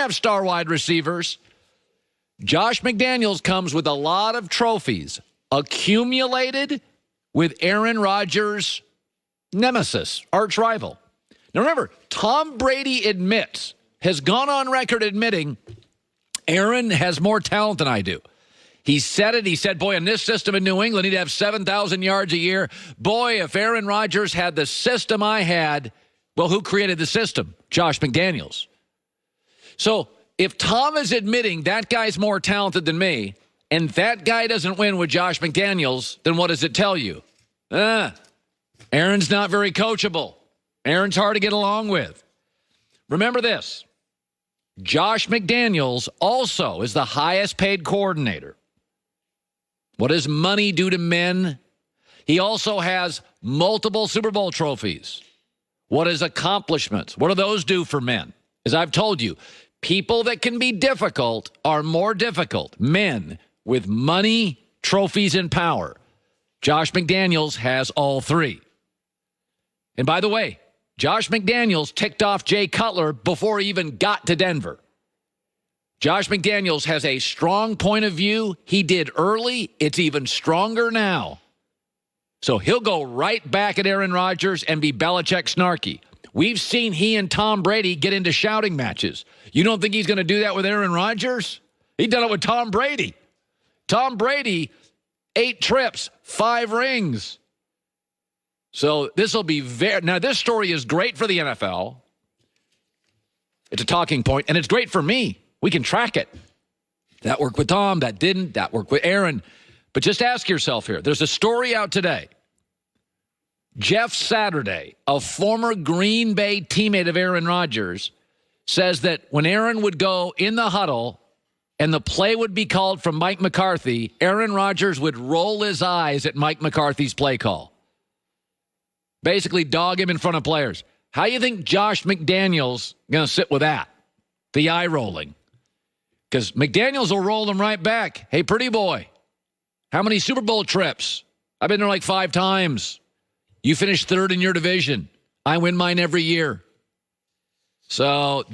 have star wide receivers. Josh McDaniels comes with a lot of trophies accumulated with Aaron Rodgers' nemesis, arch rival. Now remember, Tom Brady has gone on record admitting Aaron has more talent than I do. He said it. He said, boy, in this system in New England, he'd have 7,000 yards a year. Boy, if Aaron Rodgers had the system I had, well, who created the system? Josh McDaniels. So if Tom is admitting that guy's more talented than me, and that guy doesn't win with Josh McDaniels, then what does it tell you? Aaron's not very coachable. Aaron's hard to get along with. Remember this. Josh McDaniels also is the highest paid coordinator. What does money do to men? He also has multiple Super Bowl trophies. What is accomplishments? What do those do for men? As I've told you, people that can be difficult are more difficult. Men with money, trophies, and power. Josh McDaniels has all three. And by the way, Josh McDaniels ticked off Jay Cutler before he even got to Denver. Josh McDaniels has a strong point of view. He did early. It's even stronger now. So he'll go right back at Aaron Rodgers and be Belichick snarky. We've seen he and Tom Brady get into shouting matches. You don't think he's going to do that with Aaron Rodgers? He done it with Tom Brady. Tom Brady, 8 trips, 5 rings. So this will be now this story is great for the NFL. It's a talking point, and it's great for me. We can track it. That worked with Tom, that didn't, that worked with Aaron. But just ask yourself here. There's a story out today. Jeff Saturday, a former Green Bay teammate of Aaron Rodgers, says that when Aaron would go in the huddle and the play would be called from Mike McCarthy, Aaron Rodgers would roll his eyes at Mike McCarthy's play call. Basically dog him in front of players. How do you think Josh McDaniels going to sit with that? The eye rolling. Because McDaniels will roll him right back. Hey, pretty boy, how many Super Bowl trips? I've been there like 5 times. You finished 3rd in your division. I win mine every year. So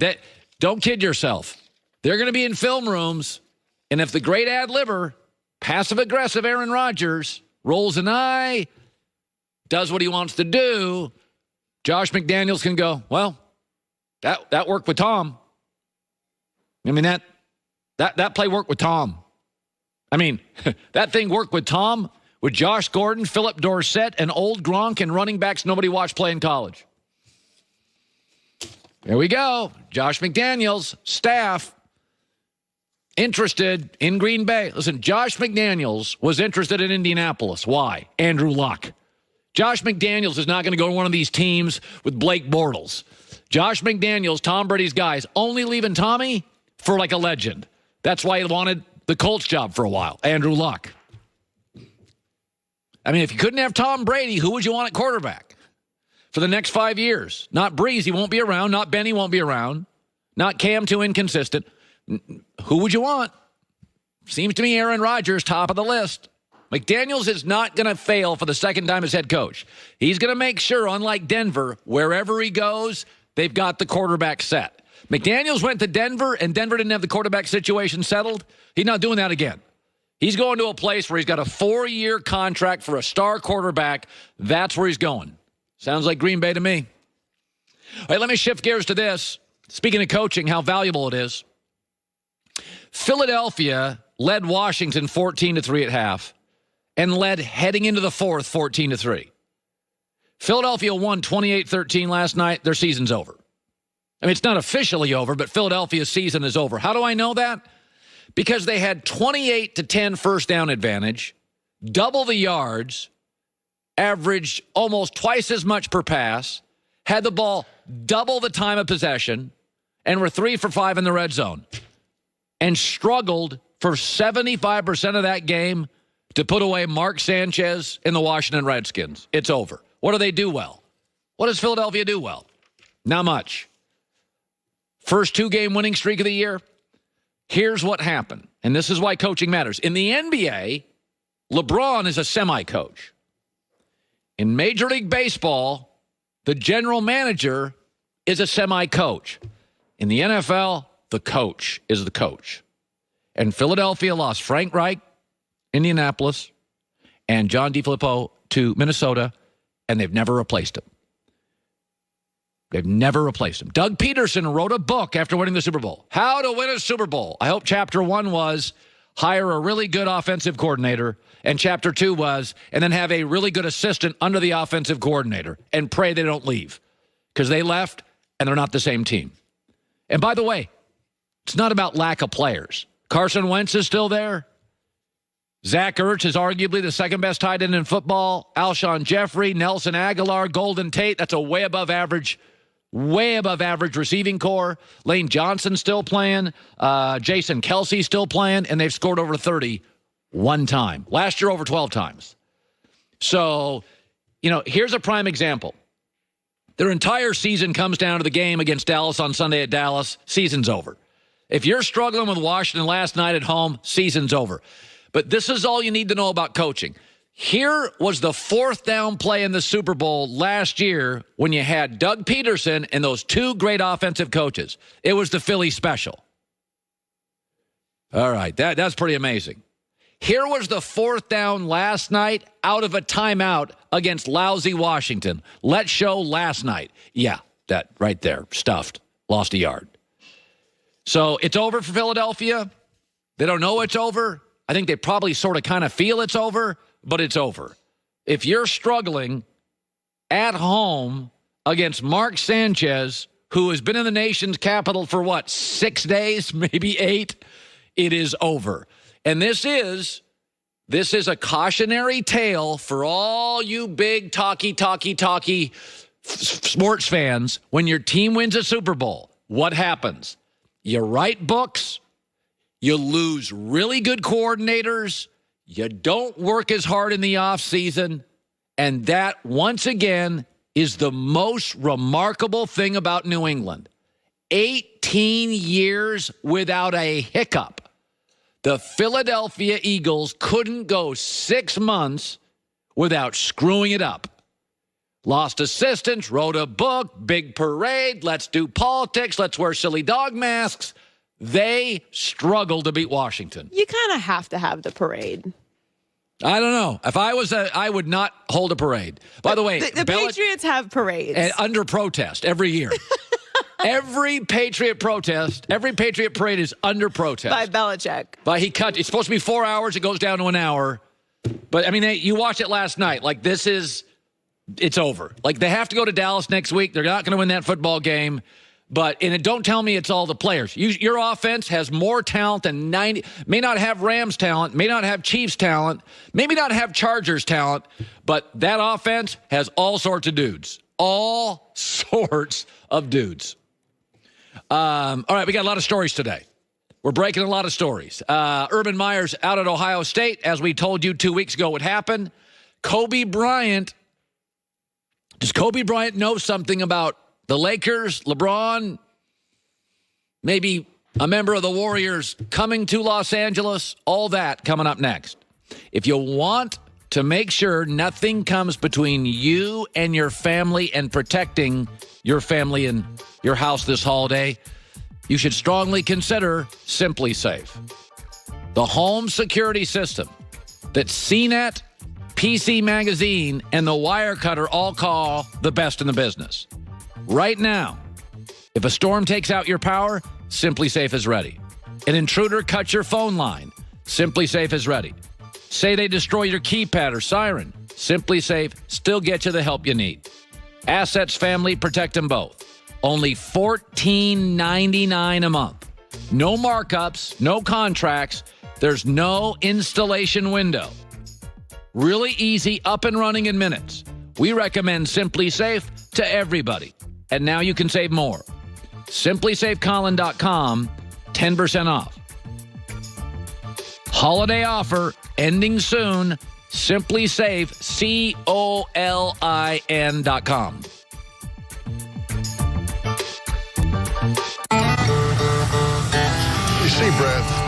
don't kid yourself. They're going to be in film rooms, and if the great ad-libber, passive-aggressive Aaron Rodgers rolls an eye, does what he wants to do, Josh McDaniels can go, well, that worked with Tom. I mean, that play worked with Tom. I mean, that thing worked with Tom, with Josh Gordon, Philip Dorsett, and old Gronk and running backs nobody watched play in college. There we go. Josh McDaniels, staff, interested in Green Bay. Listen, Josh McDaniels was interested in Indianapolis. Why? Andrew Luck. Josh McDaniels is not going to go to one of these teams with Blake Bortles. Josh McDaniels, Tom Brady's guys, only leaving Tommy for like a legend. That's why he wanted the Colts job for a while, Andrew Luck. I mean, if you couldn't have Tom Brady, who would you want at quarterback for the next 5 years? Not Breeze, he won't be around. Not Benny, won't be around. Not Cam, too inconsistent. Who would you want? Seems to me Aaron Rodgers, top of the list. McDaniels is not going to fail for the second time as head coach. He's going to make sure, unlike Denver, wherever he goes, they've got the quarterback set. McDaniels went to Denver, and Denver didn't have the quarterback situation settled. He's not doing that again. He's going to a place where he's got a 4-year contract for a star quarterback. That's where he's going. Sounds like Green Bay to me. All right, let me shift gears to this. Speaking of coaching, how valuable it is. Philadelphia led Washington 14-3 at half and led heading into the fourth 14-3. Philadelphia won 28-13 last night. Their season's over. I mean, it's not officially over, but Philadelphia's season is over. How do I know that? Because they had 28-10 first down advantage, double the yards, averaged almost twice as much per pass, had the ball double the time of possession, and were 3 for 5 in the red zone, and struggled for 75% of that game to put away Mark Sanchez and the Washington Redskins. It's over. What do they do well? What does Philadelphia do well? Not much. First 2-game winning streak of the year. Here's what happened, and this is why coaching matters. In the NBA, LeBron is a semi-coach. In Major League Baseball, the general manager is a semi-coach. In the NFL, the coach is the coach. And Philadelphia lost Frank Reich, Indianapolis, and John DeFilippo to Minnesota, and they've never replaced him. They've never replaced him. Doug Peterson wrote a book after winning the Super Bowl. How to win a Super Bowl. I hope chapter 1 was hire a really good offensive coordinator, and chapter 2 was, and then have a really good assistant under the offensive coordinator and pray they don't leave. Because they left, and they're not the same team. And by the way, it's not about lack of players. Carson Wentz is still there. Zach Ertz is arguably the second-best tight end in football. Alshon Jeffrey, Nelson Aguilar, Golden Tate. That's a way above average receiving core. Lane Johnson still playing. Jason Kelsey still playing. And they've scored over 30 one time. Last year, over 12 times. So, here's a prime example. Their entire season comes down to the game against Dallas on Sunday at Dallas. Season's over. If you're struggling with Washington last night at home, season's over. But this is all you need to know about coaching. Here was the 4th down play in the Super Bowl last year when you had Doug Peterson and those 2 great offensive coaches. It was the Philly special. All right, that's pretty amazing. Here was the 4th down last night out of a timeout against lousy Washington. Let's show last night. Yeah, that right there, stuffed, lost a yard. So it's over for Philadelphia. They don't know it's over. I think they probably sort of kind of feel it's over, but it's over. If you're struggling at home against Mark Sanchez, who has been in the nation's capital for 6 days, maybe 8, it is over. And this is a cautionary tale for all you big talky sports fans. When your team wins a Super Bowl, what happens? You write books. You lose really good coordinators. You don't work as hard in the offseason. And that, once again, is the most remarkable thing about New England. 18 years without a hiccup. The Philadelphia Eagles couldn't go 6 months without screwing it up. Lost assistants, wrote a book, big parade, let's do politics, let's wear silly dog masks. They struggled to beat Washington. You kind of have to have the parade. I don't know. If I was I would not hold a parade. By the way, the Patriots have parades. And under protest every year. Every Patriot parade is under protest. By Belichick. But it's supposed to be 4 hours. It goes down to an hour. But, you watched it last night. It's over. They have to go to Dallas next week. They're not going to win that football game. And don't tell me it's all the players. Your offense has more talent than 90. May not have Rams talent, may not have Chiefs talent, maybe not have Chargers talent, but that offense has all sorts of dudes. All sorts of dudes. All right, we got a lot of stories today. We're breaking a lot of stories. Urban Meyer's out at Ohio State, as we told you 2 weeks ago would happen. Kobe Bryant. Does Kobe Bryant know something about the Lakers, LeBron, maybe a member of the Warriors coming to Los Angeles? All that coming up next. If you want to make sure nothing comes between you and your family and protecting your family and your house this holiday, you should strongly consider Simply Safe, the home security system that CNET, PC Magazine, and the Wirecutter all call the best in the business. Right now, if a storm takes out your power, Simply Safe is ready. An intruder cuts your phone line, Simply Safe is ready. Say they destroy your keypad or siren, Simply Safe still gets you the help you need. Assets, family, protect them both. Only $14.99 a month. No markups, no contracts. There's no installation window. Really easy, up and running in minutes. We recommend Simply Safe to everybody. And now you can save more. SimplySafeColin.com, 10% off. Holiday offer ending soon. Simply Safe, COLIN.com. You see, Brad,